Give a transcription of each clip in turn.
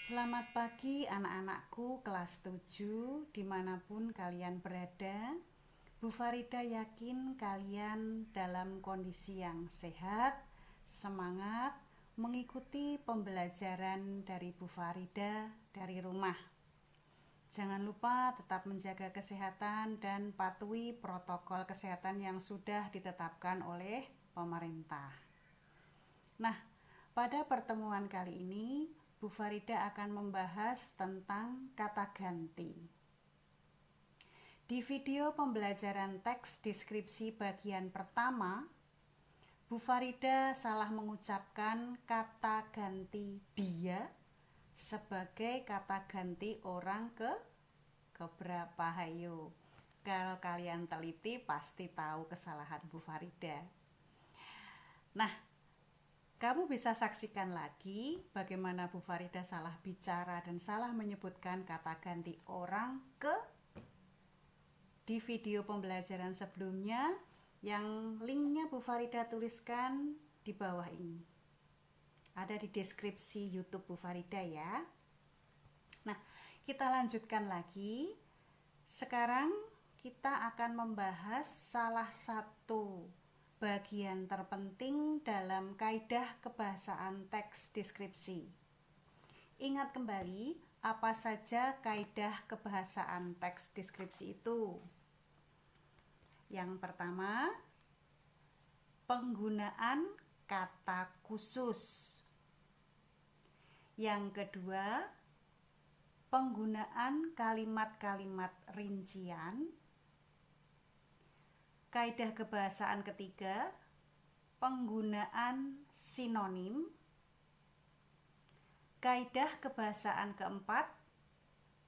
Selamat pagi anak-anakku kelas 7 dimanapun kalian berada. Bu Farida yakin kalian dalam kondisi yang sehat, semangat, mengikuti pembelajaran dari Bu Farida dari rumah. Jangan lupa tetap menjaga kesehatan dan patuhi protokol kesehatan yang sudah ditetapkan oleh pemerintah. Nah, pada pertemuan kali ini Bu Farida akan membahas tentang kata ganti. Di video pembelajaran teks deskripsi bagian pertama, Bu Farida salah mengucapkan kata ganti dia sebagai kata ganti orang keberapa. Hayo, kalau kalian teliti pasti tahu kesalahan Bu Farida. Nah, kamu bisa saksikan lagi bagaimana Bu Farida salah bicara dan salah menyebutkan kata ganti orang di video pembelajaran sebelumnya yang linknya Bu Farida tuliskan di bawah ini. Ada di deskripsi YouTube Bu Farida ya. Nah, kita lanjutkan lagi. Sekarang kita akan membahas salah satu bagian terpenting dalam kaidah kebahasaan teks deskripsi. Ingat kembali apa saja kaidah kebahasaan teks deskripsi itu. Yang pertama, penggunaan kata khusus. Yang kedua, penggunaan kalimat-kalimat rincian. Kaidah kebahasaan ketiga, penggunaan sinonim. Kaidah kebahasaan keempat,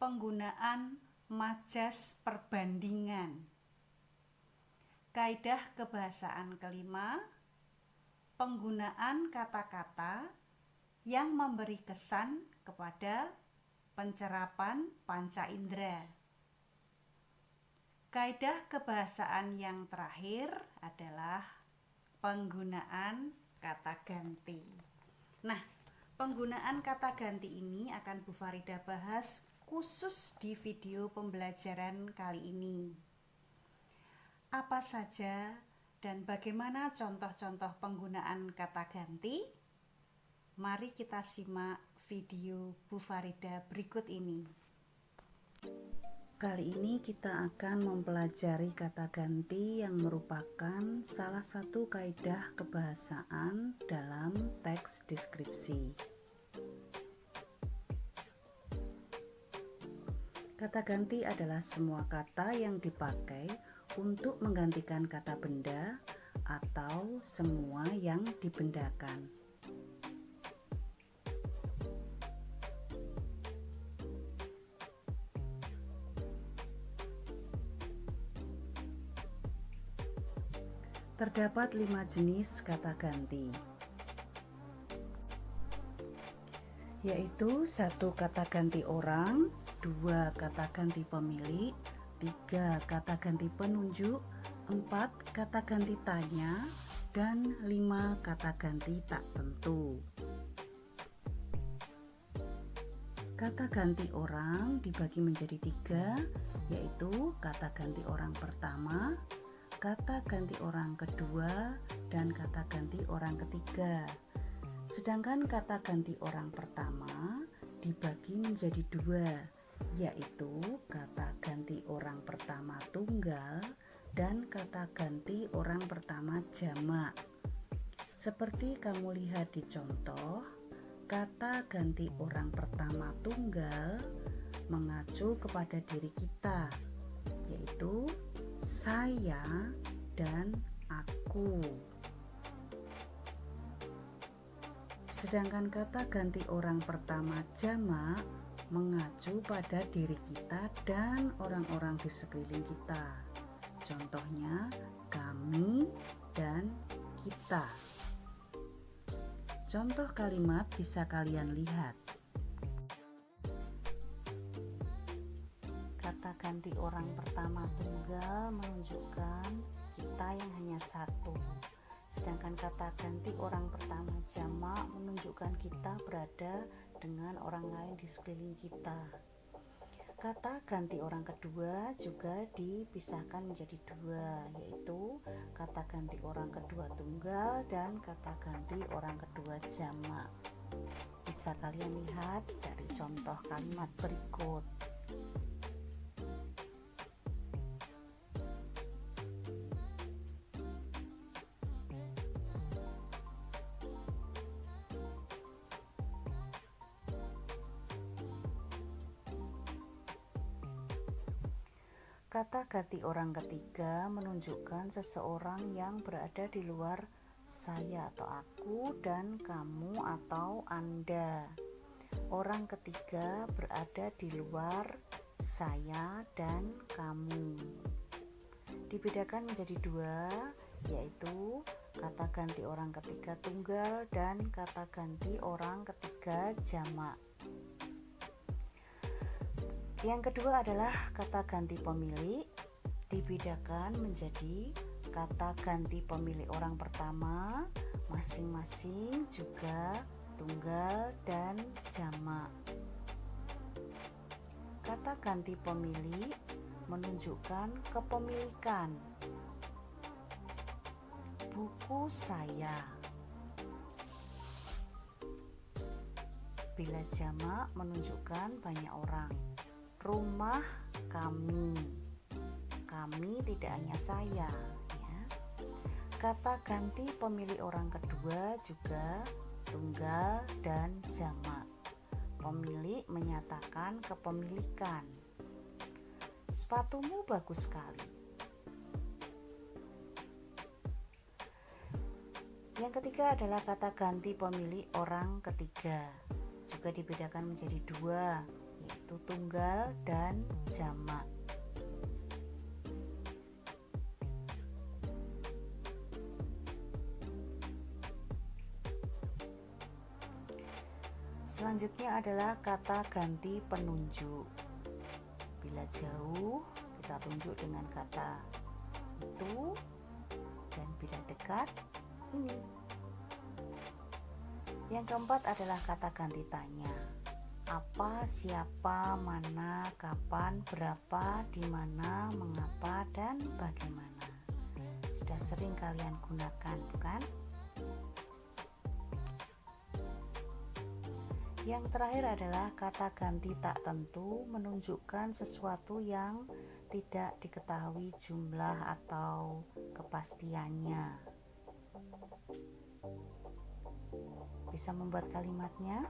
penggunaan majas perbandingan. Kaidah kebahasaan kelima, penggunaan kata-kata yang memberi kesan kepada pencerapan panca indera. Kaidah kebahasaan yang terakhir adalah penggunaan kata ganti. Nah, penggunaan kata ganti ini akan Bu Farida bahas khusus di video pembelajaran kali ini. Apa saja dan bagaimana contoh-contoh penggunaan kata ganti? Mari kita simak video Bu Farida berikut ini. Kali ini kita akan mempelajari kata ganti yang merupakan salah satu kaidah kebahasaan dalam teks deskripsi. Kata ganti adalah semua kata yang dipakai untuk menggantikan kata benda atau semua yang dibendakan. Terdapat 5 jenis kata ganti, yaitu 1 kata ganti orang, 2 kata ganti pemilik, 3 kata ganti penunjuk, 4 kata ganti tanya, dan 5 kata ganti tak tentu. Kata ganti orang dibagi menjadi 3, yaitu kata ganti orang pertama, kata ganti orang kedua, dan kata ganti orang ketiga. Sedangkan kata ganti orang pertama dibagi menjadi 2, yaitu kata ganti orang pertama tunggal dan kata ganti orang pertama jamak. Seperti kamu lihat di contoh, kata ganti orang pertama tunggal mengacu kepada diri kita, yaitu saya dan aku. Sedangkan kata ganti orang pertama jamak mengacu pada diri kita dan orang-orang di sekeliling kita. Contohnya kami dan kita. Contoh kalimat bisa kalian lihat. Kata ganti orang pertama tunggal menunjukkan kita yang hanya satu. Sedangkan kata ganti orang pertama jamak menunjukkan kita berada dengan orang lain di sekeliling kita. Kata ganti orang kedua juga dipisahkan menjadi dua, yaitu kata ganti orang kedua tunggal dan kata ganti orang kedua jamak. Bisa kalian lihat dari contoh kalimat berikut. Kata ganti orang ketiga menunjukkan seseorang yang berada di luar saya atau aku dan kamu atau Anda. Orang ketiga berada di luar saya dan kamu. Dibedakan menjadi dua, yaitu kata ganti orang ketiga tunggal dan kata ganti orang ketiga jamak. Yang kedua adalah kata ganti pemilik, dibedakan menjadi kata ganti pemilik orang pertama, masing-masing juga tunggal dan jamak. Kata ganti pemilik menunjukkan kepemilikan. Buku saya. Bila jamak menunjukkan banyak orang. Rumah kami. Kami tidak hanya saya, ya. Kata ganti pemilik orang kedua juga tunggal dan jamak. Pemilik menyatakan kepemilikan. Sepatumu bagus sekali. Yang ketiga adalah kata ganti pemilik orang ketiga. Juga dibedakan menjadi dua, yaitu tunggal dan jamak. Selanjutnya adalah kata ganti penunjuk. Bila jauh, kita tunjuk dengan kata itu, dan bila dekat, ini. Yang keempat adalah kata ganti tanya. Apa, siapa, mana, kapan, berapa, di mana, mengapa, dan bagaimana. Sudah sering kalian gunakan, bukan? Yang terakhir adalah kata ganti tak tentu, menunjukkan sesuatu yang tidak diketahui jumlah atau kepastiannya. Bisa membuat kalimatnya.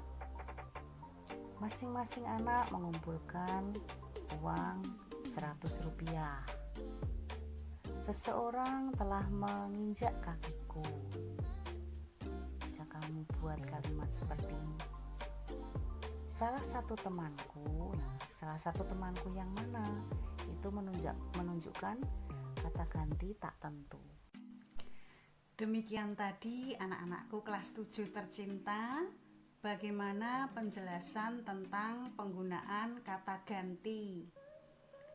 Masing-masing anak mengumpulkan uang 100 rupiah. Seseorang telah menginjak kakiku. Bisa kamu buat kalimat seperti salah satu temanku. Nah, salah satu temanku yang mana? Itu menunjukkan kata ganti tak tentu. Demikian tadi anak-anakku kelas 7 tercinta, bagaimana penjelasan tentang penggunaan kata ganti.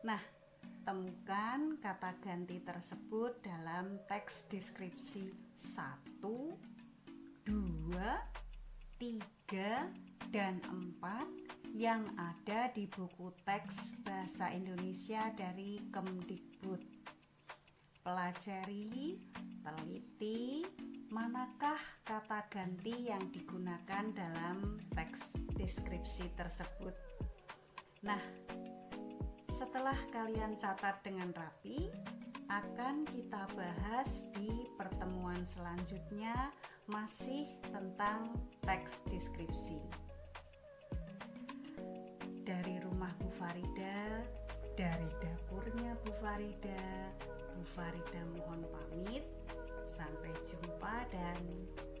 Nah, temukan kata ganti tersebut dalam teks deskripsi 1, 2, 3, dan 4 yang ada di buku teks Bahasa Indonesia dari Kemdikbud. Pelajari, teliti, manakah kata ganti yang digunakan dalam teks deskripsi tersebut. Nah, setelah kalian catat dengan rapi, akan kita bahas di pertemuan selanjutnya masih tentang teks deskripsi. Dari rumah Bu Farida, dari dapurnya Bu Farida mohon pamit. Sampai jumpa dan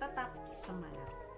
tetap semangat.